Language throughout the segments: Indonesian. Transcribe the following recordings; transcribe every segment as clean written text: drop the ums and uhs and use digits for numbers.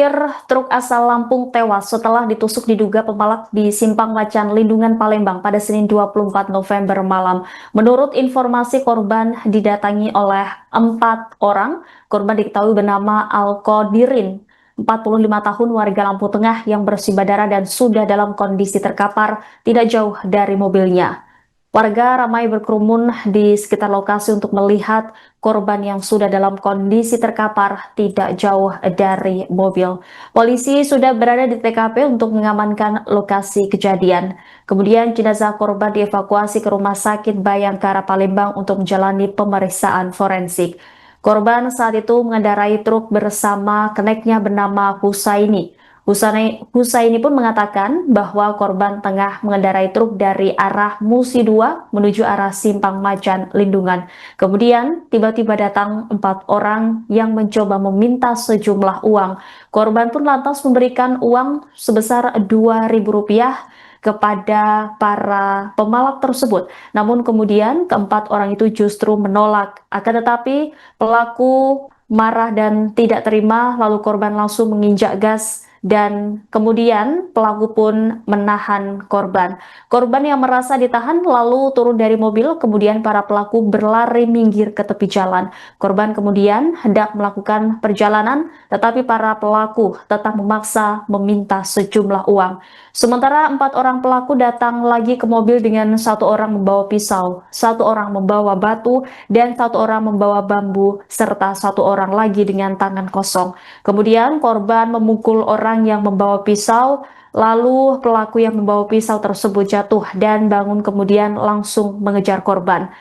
Sopir truk asal Lampung tewas setelah ditusuk diduga pemalak di Simpang Macan Lindungan Palembang pada Senin 24 November malam. Menurut informasi, korban didatangi oleh 4 orang. Korban diketahui bernama Alkodirin, 45 tahun, warga Lampung Tengah yang bersimbah darah dan sudah dalam kondisi terkapar tidak jauh dari mobilnya. Warga ramai berkerumun di sekitar lokasi untuk melihat korban yang sudah dalam kondisi terkapar tidak jauh dari mobil. Polisi sudah berada di TKP untuk mengamankan lokasi kejadian. Kemudian jenazah korban dievakuasi ke Rumah Sakit Bayangkara Palembang untuk menjalani pemeriksaan forensik. Korban saat itu mengendarai truk bersama keneknya bernama Husaini. Husaini pun mengatakan bahwa korban tengah mengendarai truk dari arah Musi 2 menuju arah Simpang Macan Lindungan. Kemudian tiba-tiba datang 4 orang yang mencoba meminta sejumlah uang. Korban pun lantas memberikan uang sebesar Rp2.000 kepada para pemalak tersebut. Namun kemudian keempat orang itu justru menolak. Akan tetapi pelaku marah dan tidak terima, lalu korban langsung menginjak gas dan kemudian pelaku pun menahan korban. Korban yang merasa ditahan lalu turun dari mobil, kemudian para pelaku berlari minggir ke tepi jalan. Korban kemudian hendak melakukan perjalanan, tetapi para pelaku tetap memaksa meminta sejumlah uang. Sementara 4 orang pelaku datang lagi ke mobil dengan 1 orang membawa pisau, 1 orang membawa batu, dan 1 orang membawa bambu, serta 1 orang lagi dengan tangan kosong. Kemudian korban memukul orang yang membawa pisau, lalu pelaku yang membawa pisau tersebut jatuh dan bangun kemudian langsung mengejar korban.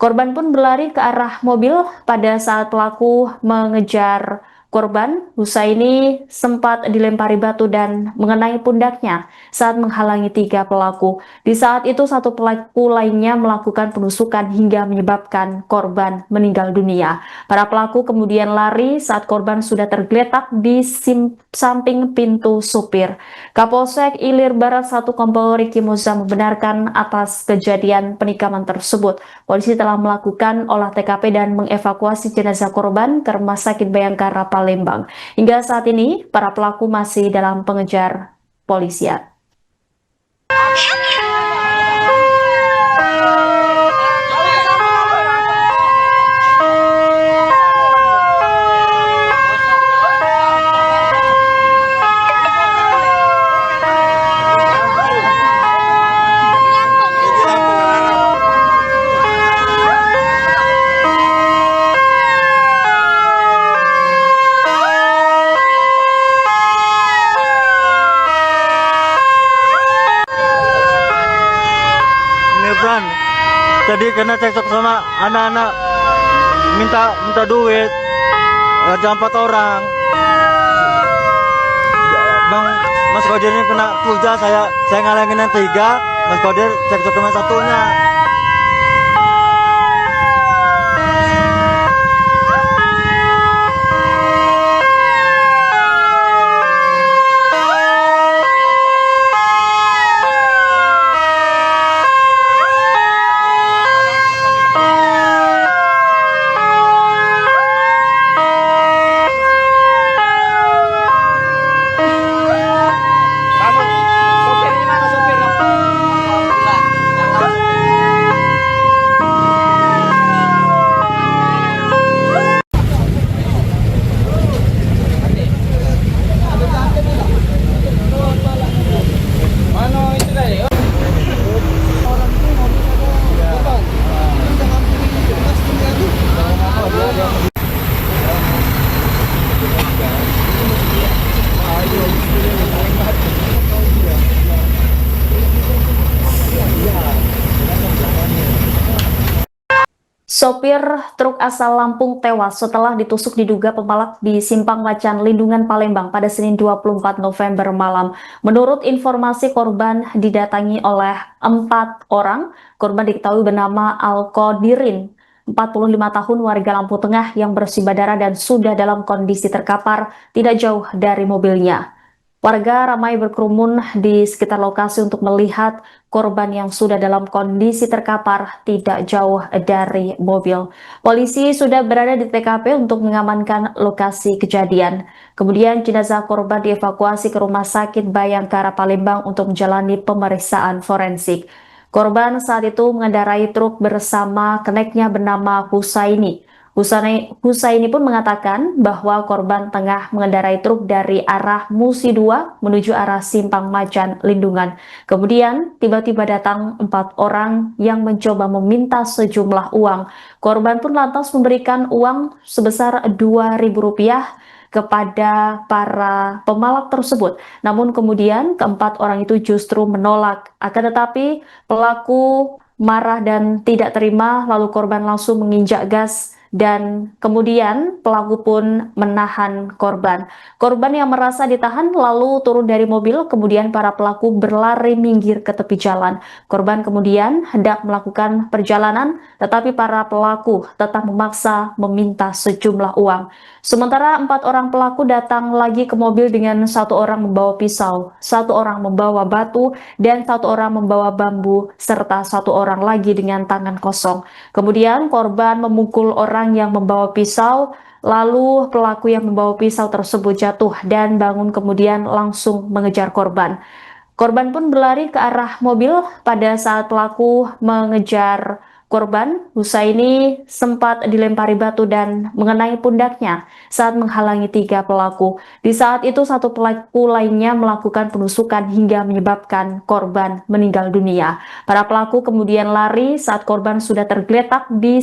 Korban pun berlari ke arah mobil. Pada saat pelaku mengejar korban, Husaini sempat dilempari batu dan mengenai pundaknya saat menghalangi 3 pelaku. Di saat itu 1 pelaku lainnya melakukan penusukan hingga menyebabkan korban meninggal dunia. Para pelaku kemudian lari saat korban sudah tergeletak di samping pintu supir. Kapolsek Ilir Barat 1 Kompol Riki Moza membenarkan atas kejadian penikaman tersebut. Polisi telah melakukan olah TKP dan mengevakuasi jenazah korban ke Rumah Sakit Bayangkara Palembang. Hingga saat ini, para pelaku masih dalam pengejar polisian. Tadi kena cekcok sama anak-anak minta duit, ada 4 orang. Bang Mas Kodir ini kena puja, saya ngalangin yang 3, Mas Kodir cekcok sama satunya. Sopir truk asal Lampung tewas setelah ditusuk diduga pemalak di Simpang Macan Lindungan Palembang pada Senin 24 November malam. Menurut informasi, korban didatangi oleh 4 orang. Korban diketahui bernama Alkodirin, 45 tahun, warga Lampung Tengah yang bersimbah darah dan sudah dalam kondisi terkapar tidak jauh dari mobilnya. Warga ramai berkerumun di sekitar lokasi untuk melihat korban yang sudah dalam kondisi terkapar tidak jauh dari mobil. Polisi sudah berada di TKP untuk mengamankan lokasi kejadian. Kemudian jenazah korban dievakuasi ke Rumah Sakit Bayangkara Palembang untuk menjalani pemeriksaan forensik. Korban saat itu mengendarai truk bersama keneknya bernama Husaini. Husaini pun mengatakan bahwa korban tengah mengendarai truk dari arah Musi 2 menuju arah Simpang Macan Lindungan. Kemudian tiba-tiba datang 4 orang yang mencoba meminta sejumlah uang. Korban pun lantas memberikan uang sebesar Rp2.000 kepada para pemalak tersebut. Namun kemudian keempat orang itu justru menolak. Akan tetapi pelaku marah dan tidak terima, lalu korban langsung menginjak gas dan kemudian pelaku pun menahan korban. Korban yang merasa ditahan lalu turun dari mobil, kemudian para pelaku berlari minggir ke tepi jalan. Korban kemudian hendak melakukan perjalanan, tetapi para pelaku tetap memaksa meminta sejumlah uang. Sementara 4 orang pelaku datang lagi ke mobil dengan 1 orang membawa pisau, 1 orang membawa batu, dan 1 orang membawa bambu, serta 1 orang lagi dengan tangan kosong. Kemudian korban memukul orang yang membawa pisau, lalu pelaku yang membawa pisau tersebut jatuh dan bangun kemudian langsung mengejar korban. Korban pun berlari ke arah mobil. Pada saat pelaku mengejar korban, Husaini sempat dilempari batu dan mengenai pundaknya saat menghalangi 3 pelaku. Di saat itu 1 pelaku lainnya melakukan penusukan hingga menyebabkan korban meninggal dunia. Para pelaku kemudian lari saat korban sudah tergeletak di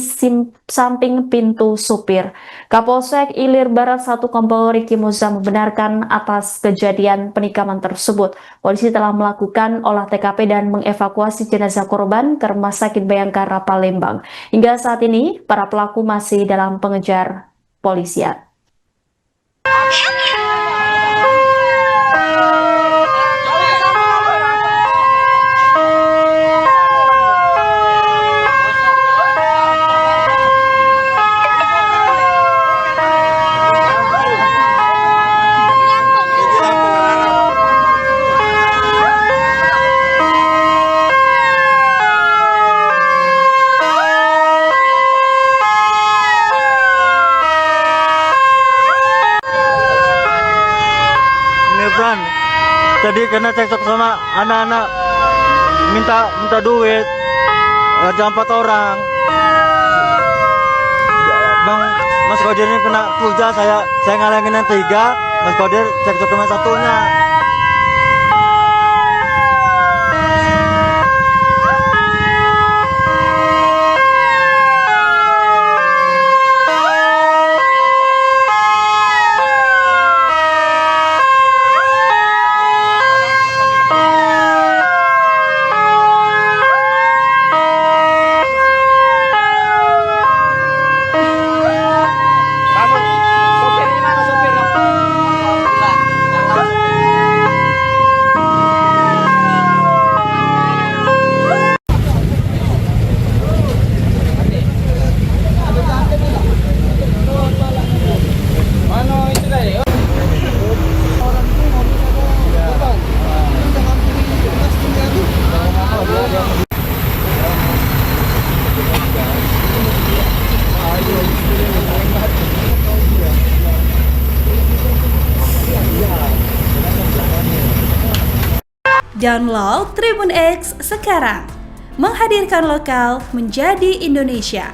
samping pintu supir. Kapolsek Ilir Barat 1 Kompol Riki Moza membenarkan atas kejadian penikaman tersebut. Polisi telah melakukan olah TKP dan mengevakuasi jenazah korban ke Rumah Sakit Bayangkara Palembang. Hingga saat ini, para pelaku masih dalam pengejar polisian. Tadi karena cekcok sama anak-anak minta duit, ada 4 orang. Bang Mas Kodir ini kena kerja, saya ngalangin yang 3, Mas Kodir cekcok sama satunya. Download Tribun X sekarang, menghadirkan lokal menjadi Indonesia.